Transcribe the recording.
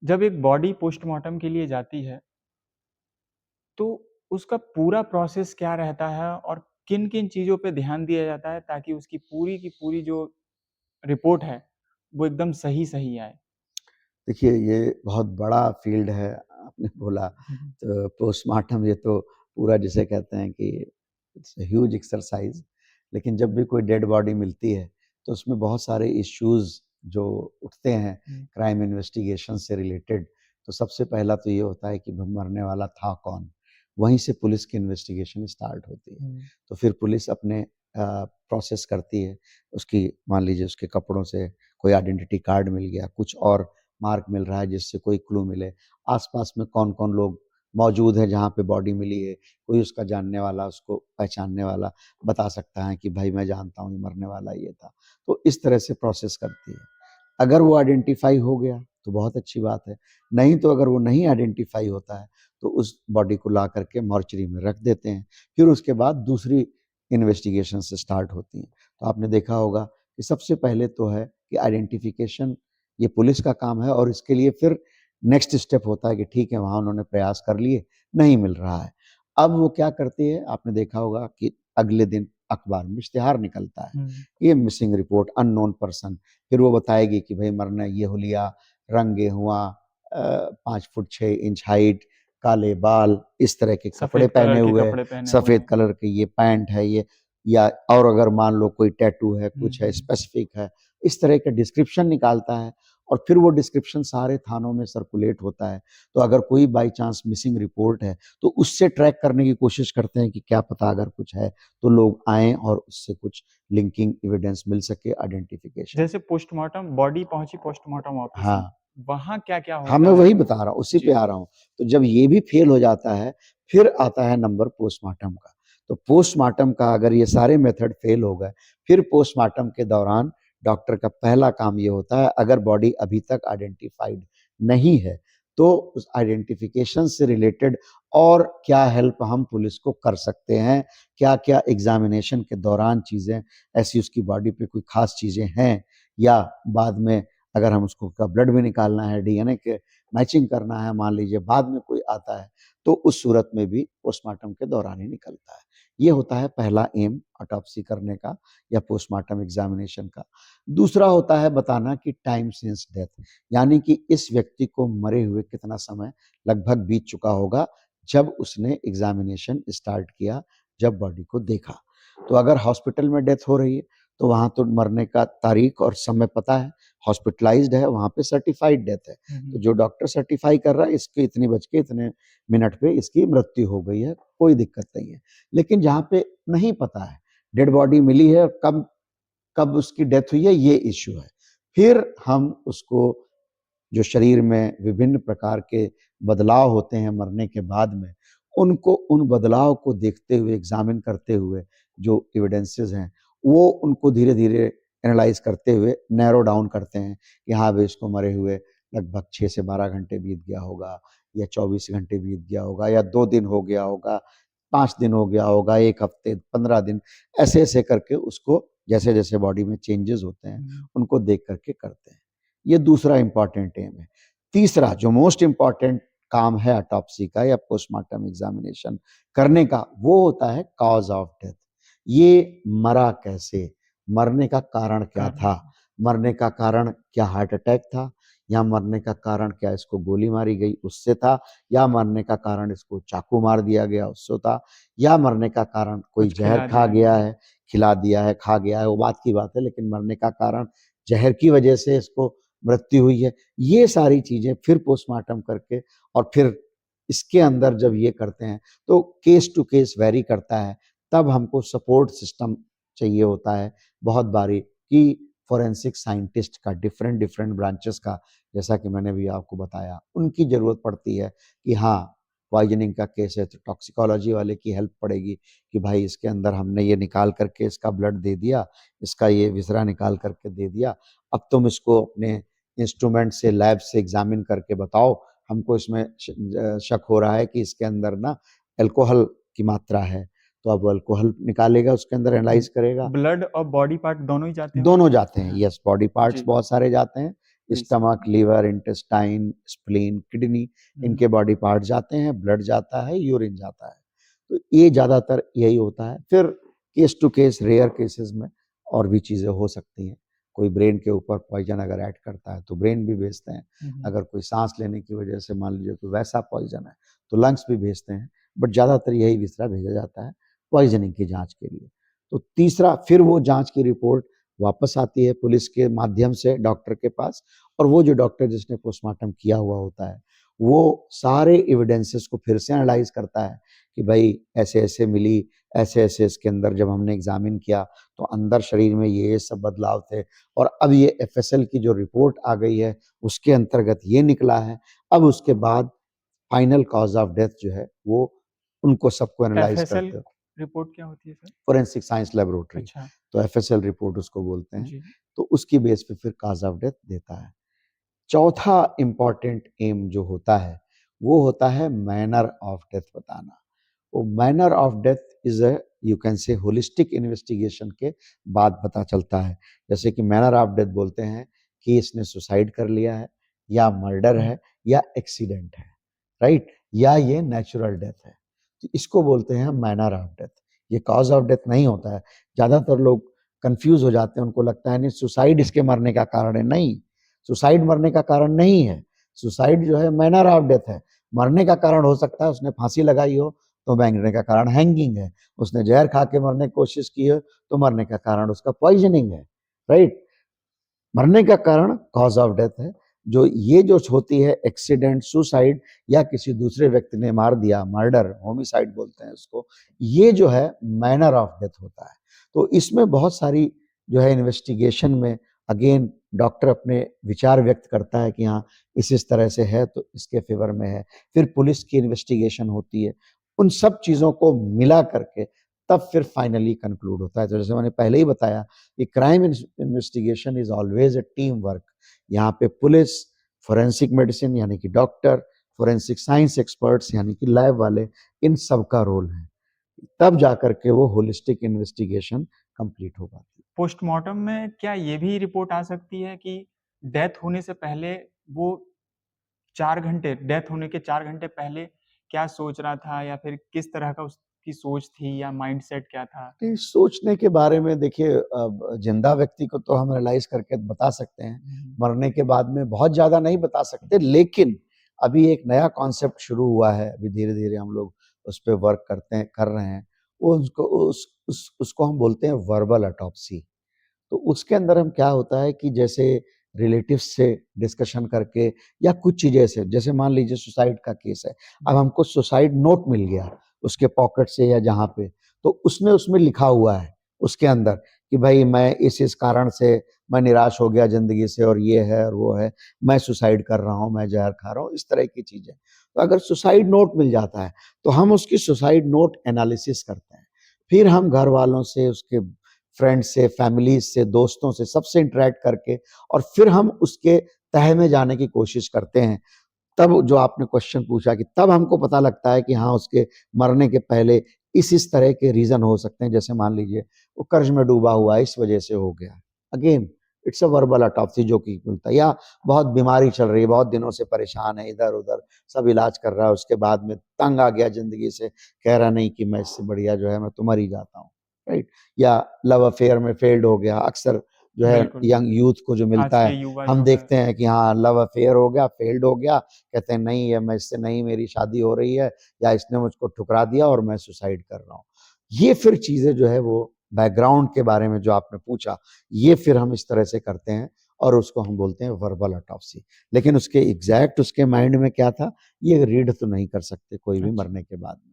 जब एक body postmortem के लिए जाती है, तो उसका पूरा प्रोसेस क्या रहता है और किन-किन चीज़ों पे ध्यान दिया जाता है ताकि उसकी पूरी की पूरी जो रिपोर्ट है, वो एकदम सही-सही आए? देखिए, ये बहुत बड़ा फ़ील्ड है, आपने बोला हुँ, हुँ। तो पोस्टमार्टम ये तो पूरा जिसे कहते हैं कि इट्स अ ह्यूज एक्सरसाइज़। लेकिन जब भी कोई डेड बॉडी मिलती है, तो उसमें बहुत सारे इश्यूज़ जो उठते हैं हुँ, क्राइम इन्वेस्टिगेशन से रिलेटेड, तो सबसे पहला तो ये होता है कि भ मरने वाला था कौन? वहीं से पुलिस की इन्वेस्टिगेशन स्टार्ट होती है। हुँ, तो फिर पुलिस अपने प्रोसेस करती है, उसकी मान लीजिए उसके कपड़ों से कोई आइडेंटिटी कार्ड मिल गया, कुछ और मार्क मिल रहा है जिससे कोई क्लू मिले। आस-पास में कौन-कौन लोग मौजूद हैं जहाँ पे बॉडी मिली है, कोई उसका जानने वाला, उसको पहचानने वाला बता सकता है कि भाई मैं जानता हूँ ये मरने वाला ये था। तो इस तरह से प्रोसेस करती है। अगर वो आइडेंटिफ़ाई हो गया तो बहुत अच्छी बात है, नहीं तो अगर वो नहीं आइडेंटिफ़ाई होता है तो उस बॉडी को ला कर के मॉर्चरी में रख देते हैं। फिर उसके बाद दूसरी इन्वेस्टिगेशंस स्टार्ट होती हैं। तो आपने देखा होगा कि सबसे पहले तो है कि आइडेंटिफ़िकेशन ये पुलिस का काम है और इसके लिए फिर नेक्स्ट स्टेप होता है कि ठीक है, वहाँ उन्होंने प्रयास कर लिए, नहीं मिल रहा है। अब वो क्या करती है, आपने देखा होगा कि अगले दिन अखबार में इश्तिहार निकलता है, हुँ, ये मिसिंग रिपोर्ट अननोन पर्सन। फिर वो बताएगी कि भई मरना ये हुलिया, रंग गेहुआ, 5 फुट 6 इंच हाइट, काले बाल, इस तरह के कपड़े सफ़ेद कलर पहने के हुए, कपड़े पहने हुए सफ़ेद हैं। कलर के ये पैंट है ये, या और अगर मान लो कोई टैटू है, हुँ, कुछ है, हुँ। स्पेसिफिक है, इस तरह के डिस्क्रिप्शन निकालता है और फिर वो डिस्क्रिप्शन सारे थानों में सर्कुलेट होता है। तो अगर कोई बाय चांस मिसिंग रिपोर्ट है, तो उससे ट्रैक करने की कोशिश करते हैं कि क्या पता अगर कुछ है, तो लोग आएँ और उससे कुछ लिंकिंग एविडेंस मिल सके आइडेंटिफिकेशन। जैसे पोस्टमार्टम बॉडी पहुँची पोस्टमार्टम ऑफिस में, हाँ। वहाँ क्या-क्या हाँ, मैं होता है? वही बता रहा हूँ, उसी पे जी। आ रहा हूँ। तो जब ये भी फेल हो जाता है, फिर आता है नंबर पोस्टमार्टम का। तो पोस्टमार्टम का अगर ये सारे मेथड फेल हो गए, फिर पोस्टमार्टम के दौरान डॉक्टर का पहला काम ये होता है, अगर बॉडी अभी तक आइडेंटिफाइड नहीं है, तो उस आइडेंटिफिकेशन से रिलेटेड और क्या हेल्प हम पुलिस को कर सकते हैं, क्या-क्या एग्ज़ामिनेशन के दौरान चीज़ें ऐसी उसकी बॉडी पे कोई ख़ास चीज़ें हैं, या बाद में अगर हम उसको का ब्लड भी निकालना है, डीएनए के मैचिंग करना है, मान लीजिए बाद में कोई आता है, तो उस सूरत में भी पोस्टमार्टम के दौरान ही निकलता है। ये होता है पहला एम ऑटोप्सी करने का या पोस्टमार्टम एग्ज़ामिनेशन का। दूसरा होता है बताना कि टाइम सिंस डेथ, यानी कि इस व्यक्ति को मरे हुए कितना समय लगभग बीत चुका होगा, जब उसने एग्ज़ामिनेशन स्टार्ट किया, जब बॉडी को देखा। तो अगर हॉस्पिटल में डेथ हो रही है, तो वहाँ तो मरने का तारीख और समय पता है, हॉस्पिटलाइज्ड है, वहाँ पे सर्टिफाइड डेथ है। हुँ, तो हुँ। जो डॉक्टर सर्टिफ़ाई कर रहा है इसके इतने बज के इतने मिनट पे इसकी मृत्यु हो गई है, कोई दिक्कत नहीं है। लेकिन जहाँ पे नहीं पता है, डेड बॉडी मिली है, कब कब उसकी डेथ हुई है, ये इश्यू है। फिर हम उसको, जो शरीर में विभिन्न प्रकार के बदलाव होते हैं मरने के बाद में, उनको उन बदलाव को देखते हुए, एग्ज़ामिन करते हुए जो एविडेंसेस हैं, वो उनको धीरे-धीरे एनालाइज़ करते हुए नैरो डाउन करते हैं कि हाँ भई इसको मरे हुए लगभग 6 से 12 घंटे बीत गया होगा, या 24 घंटे बीत गया होगा, या 2 दिन हो गया होगा, 5 दिन हो गया होगा, 1 हफ्ते, 15 दिन, ऐसे-ऐसे करके उसको जैसे-जैसे बॉडी में चेंजेज़ होते हैं, हुँ, उनको देख कर के करते हैं। ये दूसरा इम्पॉर्टेंट एम है। तीसरा जो मोस्ट इम्पॉर्टेंट काम है ऑटोप्सी का या पोस्टमार्टम एग्जामिनेशन करने का, वो होता है कॉज ऑफ डेथ। ये मरा कैसे, मरने का कारण क्या कारण था, क्या? मरने का कारण क्या हार्ट अटैक था, या मरने का कारण क्या इसको गोली मारी गई उससे था, या मरने का कारण इसको चाकू मार दिया गया उससे था, या मरने का कारण कोई कुछ जहर खिला खा दिया गया गया। है, खिला दिया है, खा गया है, वो बात की बात है, लेकिन मरने का कारण जहर की वजह से इसको मृत्यु हुई है। ये सारी चीज़ें फिर पोस्टमार्टम करके और फिर इसके अंदर जब ये करते हैं, तो केस टू केस वैरी करता है। तब हमको सपोर्ट सिस्टम चाहिए होता है बहुत बारी, कि फोरेंसिक साइंटिस्ट का डिफरेंट डिफरेंट ब्रांचेस का, जैसा कि मैंने भी आपको बताया, उनकी ज़रूरत पड़ती है कि हाँ, पॉइज़निंग का केस है तो टॉक्सिकोलॉजी वाले की हेल्प पड़ेगी कि भाई इसके अंदर हमने ये निकाल करके इसका ब्लड दे दिया, इसका ये विसरा निकाल करके दे दिया, अब तुम इसको अपने इंस्ट्रूमेंट से, लैब से एग्जामिन करके बताओ, हमको इसमें शक हो रहा है कि इसके अंदर ना अल्कोहल की मात्रा है। तो अब अल्कोहल निकालेगा, उसके अंदर एनालाइज करेगा। ब्लड और बॉडी पार्ट दोनों ही जाते होंगे? दोनों जाते हैं, यस, बॉडी पार्ट्स जी। बहुत सारे जाते हैं, please. Stomach, liver, intestine, spleen, kidney, इनके बॉडी पार्ट जाते हैं, ब्लड जाता है, यूरिन जाता है। तो ये ज़्यादातर यही होता है। फिर case to case, rare cases में और भी चीज़ें हो सकती हैं। कोई ब्रेन के ऊपर पॉइजन अगर ऐड करता है तो ब्रेन भी भेजते हैं। अगर कोई सांस लेने की वजह से मान लीजिए कोई वैसा पॉइजन है तो लंग्स भी भेजते हैं, बट ज़्यादातर यही विसरा भेजा जाता है पॉइजनिंग की जांच के लिए। तो तीसरा, फिर वो जांच की रिपोर्ट वापस आती है पुलिस के माध्यम से डॉक्टर के पास, और वो जो डॉक्टर जिसने पोस्टमार्टम किया हुआ होता है वो सारे एविडेंसेस को फिर से एनालाइज करता है कि भाई ऐसे ऐसे मिली, ऐसे ऐसे इसके अंदर जब हमने एग्जामिन किया तो अंदर शरीर में ये सब बदलाव थे, और अब ये एफएसएल की जो रिपोर्ट आ गई है उसके अंतर्गत ये निकला है। अब उसके बाद फाइनल कॉज ऑफ डेथ जो है वो उनको सबको एनालाइज एफएसएल करते हो, रिपोर्ट क्या होती है सर? फोरेंसिक साइंस लेबोरेटरी, अच्छा। तो एफएसएल रिपोर्ट उसको बोलते हैं। जी। तो उसकी बेस पे फिर कॉज ऑफ डेथ देता है। चौथा इंपॉर्टेंट एम जो होता है वो होता है मैनर ऑफ डेथ बताना। वो manner of death is a, you can say, holistic investigation के बाद पता चलता है। जैसे कि मैनर ऑफ डेथ बोलते हैं कि इसने सुसाइड कर लिया है, या मर्डर है, या एक्सीडेंट है, राइट, या ये नेचुरल डेथ है। तो इसको बोलते हैं मैनर ऑफ डेथ। ये कॉज ऑफ डेथ नहीं होता है। ज़्यादातर लोग कंफ्यूज हो जाते हैं, उनको लगता है नहीं सुसाइड इसके मरने का कारण है। नहीं, सुसाइड मरने का कारण नहीं है। सुसाइड जो है मैनर ऑफ डेथ है। मरने का कारण हो सकता है उसने फांसी लगाई हो तो मरने का कारण हैंगिंग है, उसने जहर खा के मरने की कोशिश की है तो मरने का कारण उसका पॉइजनिंग है, राइट। मरने का कारण कॉज ऑफ डेथ है। जो ये जो होती है एक्सीडेंट, सुसाइड, या किसी दूसरे व्यक्ति ने मार दिया, मर्डर, होमिसाइड बोलते हैं उसको, ये जो है मैनर ऑफ डेथ होता है। तो इसमें बहुत सारी जो है इन्वेस्टिगेशन में अगेन डॉक्टर अपने विचार व्यक्त करता है कि हाँ इस तरह से है तो इसके फेवर में है। फिर पुलिस की इन्वेस्टिगेशन होती है। उन सब चीज़ों को मिला करके तब फिर फाइनली कंक्लूड होता है। तो जैसे मैंने पहले ही बताया कि crime investigation is always a team work. यहाँ पे पुलिस, फोरेंसिक मेडिसिन यानी कि डॉक्टर, फोरेंसिक साइंस एक्सपर्ट्स यानी कि लैब वाले, इन सब का रोल है। तब जाकर के वो होलिस्टिक इन्वेस्टिगेशन कंप्लीट हो पाती है। पोस्टमार्टम में क्या ये भी रिपोर्ट आ सकती है कि डेथ होने से पहले वो 4 घंटे, डेथ होने के 4 घंटे पहले क्या सोच रहा था, या फिर किस तरह का उसकी सोच थी या माइंडसेट क्या था? नहीं, सोचने के बारे में देखिए, जिंदा व्यक्ति को तो हम एनालाइज करके बता सकते हैं, मरने के बाद में बहुत ज्यादा नहीं बता सकते। लेकिन अभी एक नया कॉन्सेप्ट शुरू हुआ है, अभी धीरे धीरे हम लोग उस पर वर्क कर रहे हैं। वो उसको हम बोलते हैं वर्बल ऑटोप्सी। तो उसके अंदर हम क्या होता है कि जैसे रिलेटिव्स से डिस्कशन करके, या कुछ चीजें से, जैसे मान लीजिए सुसाइड का केस है, अब हमको सुसाइड नोट मिल गया उसके पॉकेट से या जहाँ पे, तो उसमें लिखा हुआ है उसके अंदर कि भाई मैं इस कारण से मैं निराश हो गया जिंदगी से, और ये है और वो है, मैं सुसाइड कर रहा हूँ, मैं जहर खा रहा हूँ, इस तरह की चीजें। तो अगर सुसाइड नोट मिल जाता है तो हम उसकी सुसाइड नोट एनालिसिस करते हैं। फिर हम घर वालों से, उसके फ्रेंड से, फैमिली से, दोस्तों से, सबसे इंटरेक्ट करके, और फिर हम उसके तह में जाने की कोशिश करते हैं। तब जो आपने क्वेश्चन पूछा कि तब हमको पता लगता है कि हाँ उसके मरने के पहले इस तरह के रीजन हो सकते हैं। जैसे मान लीजिए वो कर्ज में डूबा हुआ है, इस वजह से हो गया। Again it's a verbal autopsy जो कि मिलता है। या बहुत बीमारी चल रही है, बहुत दिनों से परेशान है, इधर उधर सब इलाज कर रहा है, उसके बाद में तंग आ गया जिंदगी से, कह रहा नहीं कि मैं इससे बढ़िया जो है मैं तो मर ही जाता हूँ, राइट। या लव अफेयर में फेल्ड हो गया, अक्सर जो है बिल्कुल। यंग यूथ को जो आज मिलता के है, युवा हम जो है। देखते हैं कि हाँ लव अफेयर हो गया, फेल्ड हो गया, कहते हैं नहीं है मैं इससे नहीं, मेरी शादी हो रही है, या इसने मुझको ठुकरा दिया और मैं सुसाइड कर रहा हूँ। ये फिर चीजें जो है वो बैकग्राउंड के बारे में जो आपने पूछा, ये फिर हम इस तरह से करते हैं, और उसको हम बोलते हैं वर्बल ऑटोप्सी। लेकिन उसके एग्जैक्ट उसके माइंड में क्या था ये रीड तो नहीं कर सकते कोई भी अच्छा। मरने के बाद में।